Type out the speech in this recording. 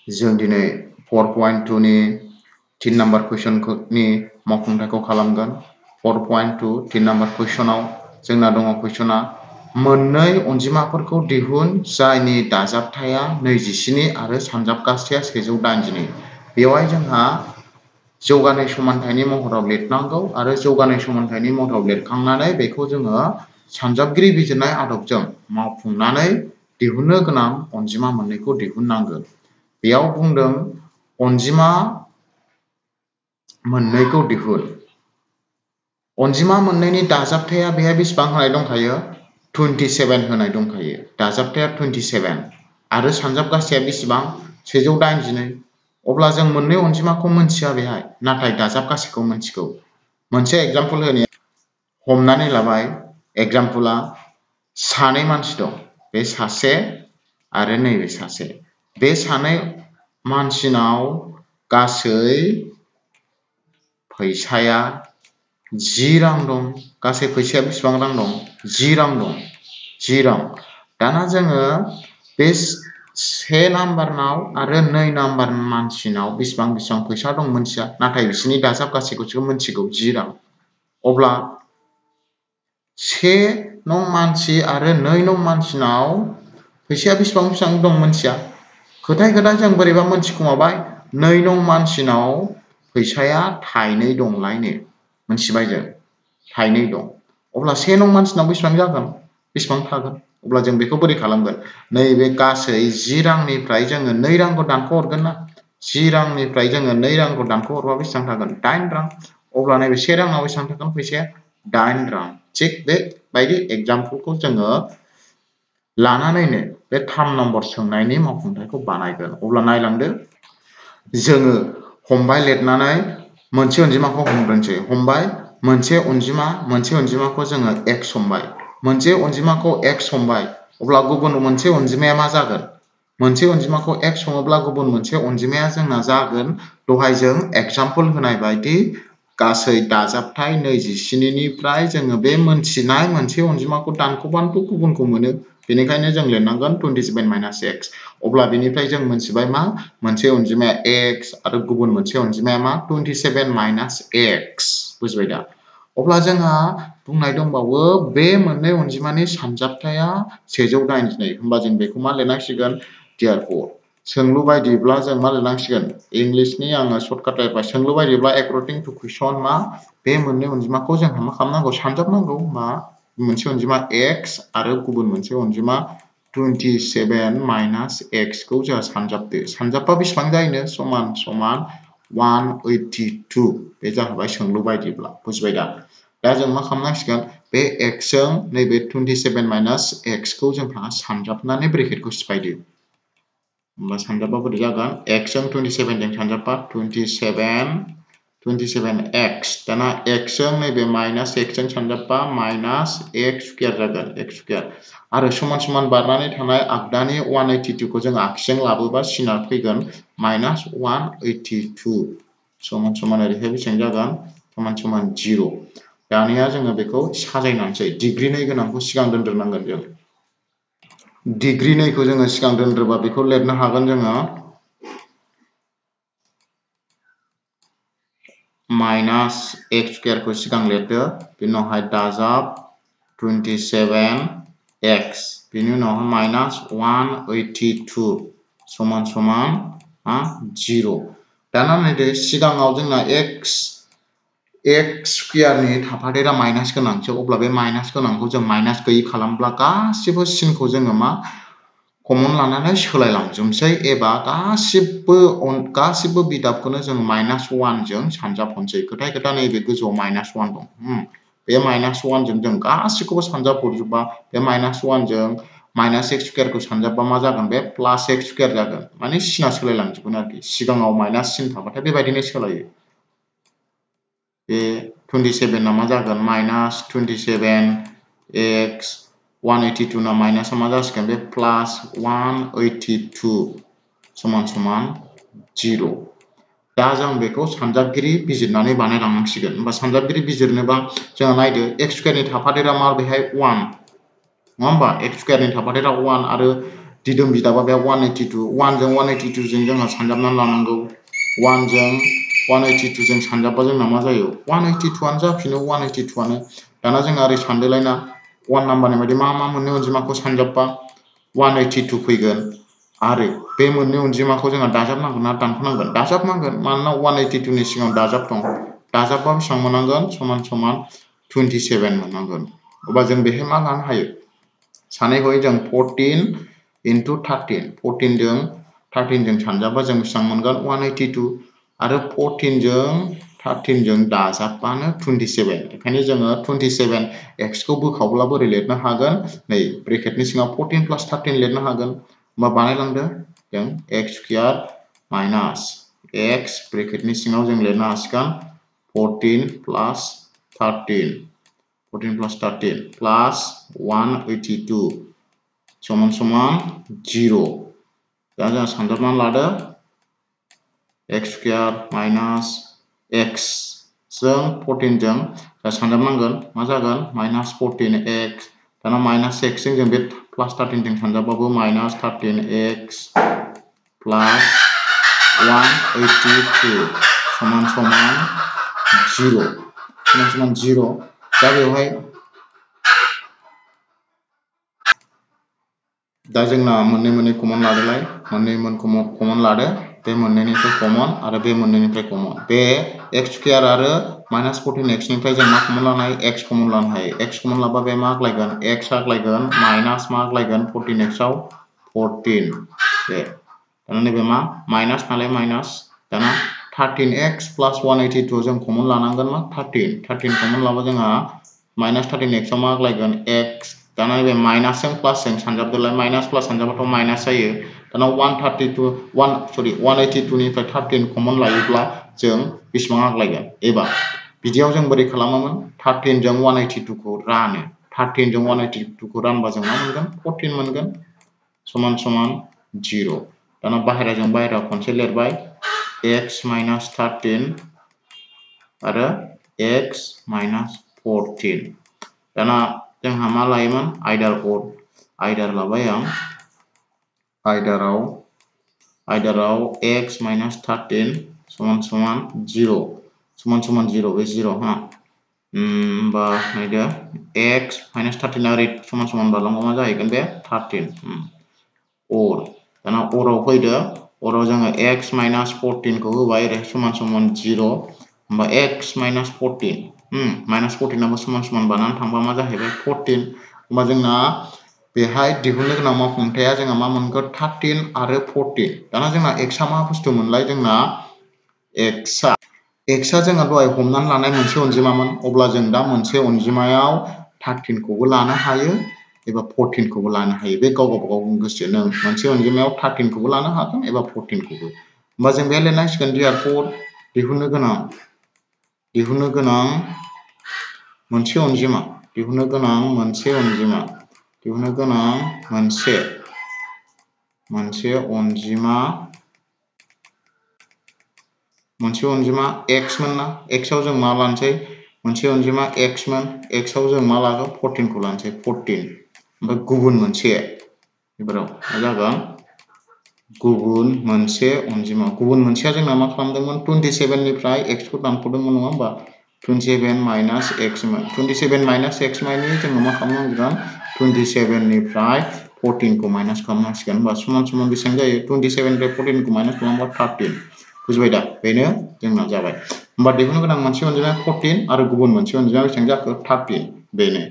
जों दिनै 4.2 नि 3 नाम्बार कुइसननि मावफुंथायखौ खालामगोन 4.2 3 नाम्बार कुइसनाव जोंना दङ कुइसना मोननै अनजिमाफोरखौ दिहुन जायनि दाजाबथाया 27 आरो सानजाबगासेया 182 बेवहाय जोंहा जौगानाय समानथायनि महराव लिरनांगौ आरो जौगानाय समानथायनि महराव लिरखांनानै बेखौ जोङो सानजाबगिरि बिजिरनाय आदबजों मावफुंनानै दिहुननो गोनां अनजिमा मोननैखौ दिहुननांगोन बेयाव बुंदों अनजिमा मोननैखौ दिहुन अनजिमा मोननैनि दाजाबथाया बेहाय बेसेबां होनाय दंखायो 27 होनाय दंखायो दाजाबथाया 27 आरो सानजाबगासेया बेसेबां 182 अब्ला जों मोननै अनजिमाखौ मोनथिया बेहाय नाथाय दाजाबगासेखौ मोनथिगौ मोनसे एग्जाम्पल होनि हमनानै लाबाय एग्जाम्पला सानै मानसि दं बे सासे आरो नैबे सासे बे सानै मानसिनाव गासै फैसाया 10 रां दं गासै फैसाया बेसेबां रां दं 10 रां दं 10 रां दाना जोङो बे 1 नाम्बारनाव आरो 2 नाम्बार मानसिनाव बेसेबां फैसा दं मोनथिया नाथाय बिसोरनि दाजाब गासैखौसो मोनथिगौ 10 रां अब्ला 1 नं मानसि आरो 2 नं मानसिनाव फैसाया बेसेबां दं मोनथिया खोथाय जों बोरैबा मोनथिखुमाबाय 2 नं मानसिनाव फैसाया थाइनै दंलायनो मोनथिबाय जों थाइनै दं अब्ला 1 नं मानसिनाव बेसेबां जागोन बेसेबां थागोन अब्ला जों बेखौ बोरै खालामगोन नैबे गासै 10 रांनिफ्राय जोङो 2 रांखौ दानख' हरगोन ना 10 रांनिफ्राय जोङो 2 रांखौ दानख' हरबा बेसेबां थागोन 8 रां अब्ला नैबे 1 राङाव बेसेबां थागोन फैसाया 8 रां थिग बेबायदि एग्जाम्पलखौ जोङो लानानैनो बे 3 नम्बर सोंनायनि मावफुंथायखौ बानायगोन अब्ला नायलांदो जोङो हमबाय लिरनानै मोनसे अनजिमाखौ हमग्रोनोसै हमबाय मोनसे अनजिमाखौ जोङो x हमबाय मोनसे अनजिमाखौ x हमबाय अब्ला गुबुन मोनसे अनजिमाया मा जागोन मोनसे अनजिमाखौ x हमोब्ला गुबुन मोनसे अनजिमाया जोंना जागोन दहाय जों एग्जाम्पल होनाय बायदि गासै दाजाबथाय 27 निफ्राय जोङो बे मोनथिनाय मोनसे अनजिमाखौ दानख'बानोथ' गुबुनखौ मोनो बेनिखायनो जों लिरनांगोन 27 - x अब्ला बेनिफ्राय जों मोनथिबाय मा मोनसे अनजिमाया x आरो गुबुन मोनसे अनजिमाया मा 27 - x बुजिबाय दा अब्ला जोंहा बुंनाय दंबावो बे मोननै अनजिमानि सानजाबथाया 182 होनबा जों बेखौ मा लिरनांसिगोन therefore सोंलु बायदिब्ला जों मा लिरनांसिगोन इंलिशनि आङो सर्टकाट टाइपआ सोंलु बायदिब्ला according to question मा बे मोननै अनजिमाखौ जोंहा मा खालामनांगौ सानजाबनांगौ मा मोनसे अनजिमा x आरो गुबुन मोनसे अनजिमा 27 - x खौ जों सानजाबदो सानजाबबा बेसेबां जायोनो समान 182 बे जाहैबाय सोंलु बायदिब्ला बुजिबाय दा जों मा खालामनांसिगोन बे x जों नैबे 27 - x खौ जोंहा सानजाबनानै ब्रेकेटखौ सिफायदो होमबा सानजाबबा बोरै जागोन x जों 27 जों सानजाबबा 27x दाना x जों नैबे माइनास x जों सानजाबबा माइनास x स्क्वायर जागोन x स्क्वायर आरो समान समान बारनानै थानाय आगदानि 182 खौ जों आगसिजों लाबोबा सिना फैगोन माइनास 182 समान समान ओरैहाय बेसेबां जागोन समान समान 0 दानिया जोङो बेखौ साजायनानैसै डिग्री 2 गोनांखौ सिगां दोनद्रोनांगोन जों डिग्री 2 खौ जोङो सिगां दोनद्रोबा बेखौ लिरनो हागोन जोङो माइनास x स्क्वायर को सिगां लिरदो बिनि उनावहाय दाजाब 27x बिनि उनावहाय माइनास 182 समान समान 0 दाना नायदो सिगाङाव जोंना x स्क्वायरनि थाफादेरा माइनास गोनांसो अब्ला बे माइनास गोनांखौ जों माइनास गैयै खालामब्ला गासिबो सिनखौ जोङो मा कमन लानानै सोलायलांजोबसै एबा गासिबो बिदाबखौनो जों -1 जों सानजाबहरसै खोथा नैबे गोजौआव -1 दं बे -1 जों गासिखौबो सानजाबहरजोबबा बे -1 जों माइनास x स्क्वायर को सानजाबबा मा जागोन बे प्लास x स्क्वायर जागोन माने सिना सोलायलांजोबगोन आरोखि सिगाङाव माइनास सिन थाबाथाय बेबायदिनो सोलायो बे 27 ना मा जागोन -27x 182 ना माइनास मा जासिगोन बे प्लास 182 समान समान 0 दा जों बेखौ सानजाबगिरि बिजिरनानै बानायलांनांसिगोन होनबा सानजाबगिरि बिजिरनोबा जों नायदो x स्क्वायरनि थाफादेरा मा बेहाय 1 नङा होमबा x स्क्वायरनि थाफादेरा 1 आरो दिदोम बिदाबा बे 182 1 जों 182 जों जोंहा सानजाबनानै लानांगौ 1 जों 182 जों सानजाबबा जोंना मा जायो 182 आनो जाफिनो 182 आनो दाना जों ओरै सानदोलायना 1 नाम्बारनि बायदि मा मोननै अनजिमाखौ सानजाबबा 182 फैगोन आरो बे मोननै अनजिमाखौ जोंहा दाजाबनांगोन ना दानख'नांगोन दाजाबनांगोन मानोना 182 नि सिगाङाव दाजाब दं दाजाबबा बेसेबां मोननांगोन समान समान 27 मोननांगोन अब्ला जों बेहाय मा लानो हायो सानै हयै जों 14 into 13 14 जों 13 जों सानजाबबा जों बेसेबां मोनगोन 182 आरो 14 जों 13 जों दाजाबबानो 27 बेखायनो जोङो 27 x खौ बोखावब्ला बोरै लिरनो हागोन नै ब्रेकेटनि सिङाव 14 + 13 लिरनो हागोन होमबा बानायलांदो जों x स्क्वायर माइनास x ब्रेकेटनि सिङाव जों लिरनो हासिगोन 14 + 13 14 + 13 plus 182 समान समान 0 दा जों सानजाबनानै लादो x स्क्वायर माइनास x जों 14 जों सानजाबनांगोन मा जागोन -14x दाना -x जों जों बे +13 जों सानजाबबाबो -13x plus 182 समान समान 0 समान समान 0 दा बेवहाय दा जोंना मोननै कमन लादोलाय मोननै कमन लादो बे मोननैनिफ्राय कमन आरो बे मोननैनिफ्राय कमन बे x स्क्वायर आरो -14x निफ्राय जों मा कमन लानो हायो x कमन लानो हायो x कमन लाबा बे मा आग्लायगोन x आग्लायगोन माइनास मा आग्लायगोन 14x आव 14 बे दाना नैबे मा माइनास नालाय माइनास दाना 13x + 182 जों कमन लानांगोन मा 13 कमन लाबा जोंहा -13x आव मा आग्लायगोन x दाना नैबे माइनास जों प्लास जों सानजाबदोलाय माइनास प्लास सानजाबाथ' माइनास जायो दाना 182 निफ्राय 13 कमन लायोब्ला जों बेसेबां आग्लायगोन एबा बिदियाव जों बोरै खालामोमोन 13 जों 182 खौ रानो 13 जों 182 खौ रानबा जों मा मोनगोन 14 मोनगोन समान समान 0 दाना बाहेराजों बाहेरा खनसे लिरबाय x - 13 आरो x - 14 दाना जोंहा मा लायोमोन आयदार लाबाय आं आयदाराव x - 13 समान समान 0 समान समान 0 बे 0 हा होमबा नायदो x - 13 ओरै समान समान बारलांबा मा जाहैगोन बे 13 दाना अराव फैदो अराव जोङो x - 14 खौ होबाय ओरै समान समान 0 होमबा x - 14 -14 आबो समान समान बारनानै थांबा मा जाहैबाय 14 होमबा जोंना बेहाय दिहुननो गोनां मावफुंथाया जोंहा मा मोनगोन 13 आरो 14 दाना जोंना x आ मा बुस्थु मोनलाय जोंना x आ जोंहा दहाय हमनानै लानाय मोनसे अनजिमामोन अब्ला जों दा मोनसे अनजिमायाव 13 खौबो लानो हायो एबा 14 खौबो लानो हायो बे गाव गाव गोसो नों मोनसे अनजिमायाव 13 खौबो लानो हागोन एबा 14 खौबो होमबा जों बे लिरनांसिगोन therefore दिहुननो गोनां मोनसे अनजिमा x मोन ना x आव जों मा लानोसै मोनसे अनजिमा x मोन x आव जों मा लागोन 14 खौ लानोसै 14 ओमफ्राय गुबुन मोनसे एबाराव मा जागोन गुबुन मोनसेया जोंना मा खालामदोंमोन 27 निफ्राय x खौ दानख'दोंमोन नङा होमबा 27 - x मोन 27 - x मानि जोङो मा खालामनांगोन 27 निफ्राय 14 खौ माइनास खालामनांसिगोन होमबा समान समान बेसेबां जायो 27 निफ्राय 14 खौ माइनास खालामबा 13 बुजिबाय दा बेनो जोंना जाबाय होमबा दिहुननो गोनां मोनसे अनजिमाया 14 आरो गुबुन मोनसे अनजिमाया बेसेबां जाखो 13 बेनो